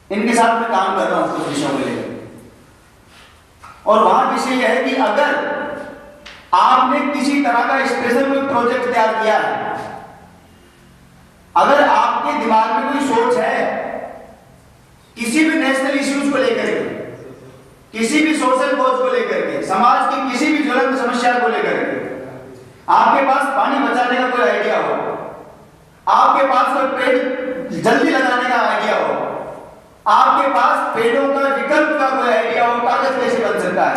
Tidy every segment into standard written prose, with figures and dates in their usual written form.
इनके साथ मैं काम कर रहा हूं कुछ विषयों को लेकर। और वहां विषय यह है कि अगर आपने किसी तरह का स्पेशल कोई प्रोजेक्ट तैयार किया है, अगर आपके दिमाग में कोई सोच है किसी भी नेशनल इश्यूज को लेकर के, किसी भी सोशल कॉज को लेकर के, समाज की किसी भी ज्वलंत समस्या को लेकर के, आपके पास पानी बचाने का कोई आइडिया हो, आपके पास कोई पेड़ जल्दी लगाने का आइडिया हो, आपके पास पेड़ों का विकल्प का कोई आइडिया हो, कागज कैसे बन सकता है,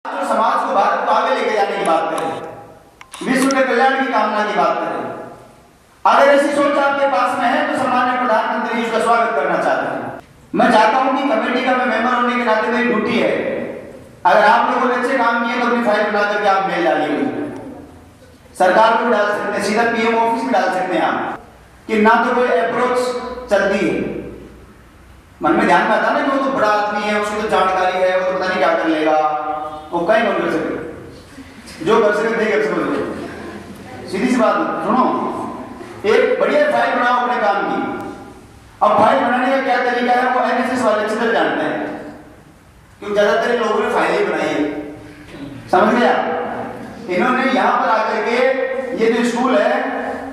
तो समाज को, भारत को आगे लेके जाने की बात करें, विश्व के कल्याण की कामना की बात करें, अगर ऐसी सोच आपके पास में है तो सम्माननीय प्रधानमंत्री जी का स्वागत करना चाहते हैं। मैं चाहता हूं कि कमेटी का मैं मेंबर होने के नाते मेरी ड्यूटी है, अगर आप लोगों ने अच्छे काम किए तो अपनी फाइल बना करके आप मेल डालिए, सरकार को भी डाल सकते हैं, सीधा पीएम ऑफिस में डाल सकते हैं आप, कि ना तो कोई अप्रोच चलती है। मन में ध्यान में आता ना कि वो तो बड़ा आदमी है, उसको तो जानकारी है, वो तो पता नहीं क्या कर लेगा, वो कहीं नहीं कर सके, जो कर सके देख समझ लो। सीधी सी बात सुनो, एक बढ़िया फाइल बनाओ अपने काम की। अब फाइल बनाने का क्या तरीका है वो एनएसएस वाले अच्छे तरह जानते हैं, क्योंकि ज्यादातर लोगों ने फाइल ही बनाई है, समझ गया। इन्होंने यहाँ पर आकर के, ये जो स्कूल है,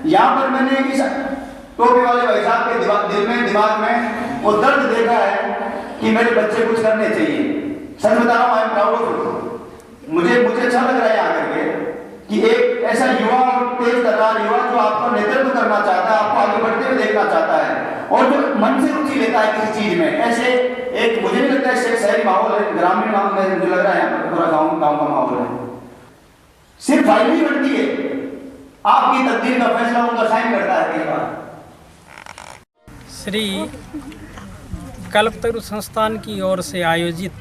यहाँ पर मैंने इस टोपी वाले भाई साहब के दिमाग में वो दर्द देखा है कि मेरे बच्चे कुछ करने चाहिए। सच बता रहा हूँ, आई एम प्राउड ऑफ। मुझे अच्छा लग रहा है यहाँ करके कि एक ऐसा युवा और तेज तर्रार युवा जो आपको नेतृत्व करना चाहता है, आपको आगे बढ़ते हुए देखना चाहता है और जो मन से रुचि लेता है किसी चीज में, ऐसे एक मुझे नहीं लगता है शहरी माहौल है, ग्रामीण माहौल में मुझे लग रहा है पूरा गाँव का माहौल है। सिर्फ फाइल ही बनती है, आपकी तकदीर का फैसला उनका साइन करता है कई बार। श्री कल्पतरु संस्थान की ओर से आयोजित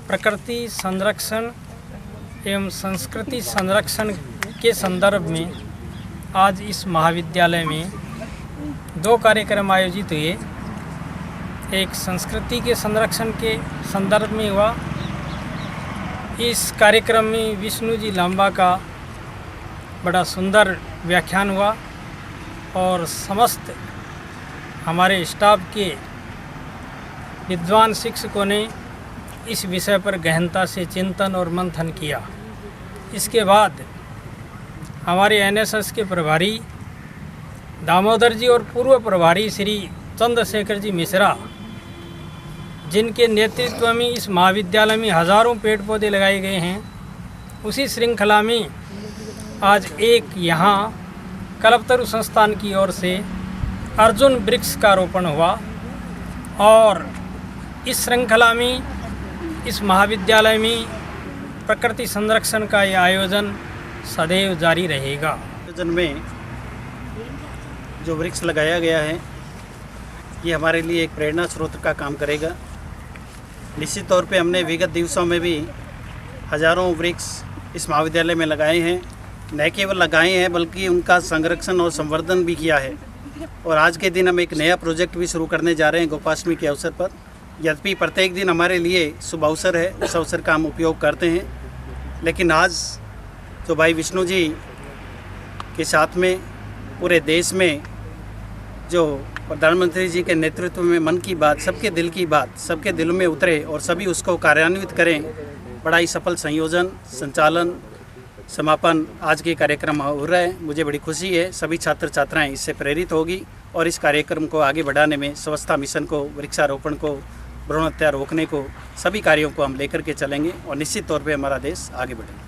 प्रकृति संरक्षण एवं संस्कृति संरक्षण के संदर्भ में आज इस महाविद्यालय में 2 कार्यक्रम आयोजित हुए। एक संस्कृति के संरक्षण के संदर्भ में हुआ। इस कार्यक्रम में विष्णु जी लांबा का बड़ा सुंदर व्याख्यान हुआ और समस्त हमारे स्टाफ के विद्वान शिक्षकों ने इस विषय पर गहनता से चिंतन और मंथन किया। इसके बाद हमारे एनएसएस के प्रभारी दामोदर जी और पूर्व प्रभारी श्री चंद्रशेखर जी मिश्रा, जिनके नेतृत्व में इस महाविद्यालय में हज़ारों पेड़ पौधे लगाए गए हैं, उसी श्रृंखला में आज एक यहाँ कल्पतरु संस्थान की ओर से अर्जुन वृक्ष का रोपण हुआ और इस श्रृंखला में इस महाविद्यालय में प्रकृति संरक्षण का यह आयोजन सदैव जारी रहेगा। आयोजन में जो वृक्ष लगाया गया है ये हमारे लिए एक प्रेरणा स्रोत का काम करेगा। निश्चित तौर पे हमने विगत दिवसों में भी हज़ारों वृक्ष इस महाविद्यालय में लगाए हैं, न केवल लगाए हैं बल्कि उनका संरक्षण और संवर्धन भी किया है। और आज के दिन हम एक नया प्रोजेक्ट भी शुरू करने जा रहे हैं गोपाष्टमी के अवसर पर। यद्यपि प्रत्येक दिन हमारे लिए शुभ अवसर है, उस अवसर का हम उपयोग करते हैं, लेकिन आज तो भाई विष्णु जी के साथ में पूरे देश में जो प्रधानमंत्री जी के नेतृत्व में मन की बात, सबके दिल की बात सबके दिल में उतरे और सभी उसको कार्यान्वित करें, बड़ा ही सफल संयोजन, संचालन, समापन आज के कार्यक्रम हो रहा है। मुझे बड़ी खुशी है, सभी छात्र छात्राएं इससे प्रेरित होगी और इस कार्यक्रम को आगे बढ़ाने में स्वच्छता मिशन को, वृक्षारोपण को, भ्रूण हत्या रोकने को, सभी कार्यों को हम लेकर के चलेंगे और निश्चित तौर पे हमारा देश आगे बढ़ेगा।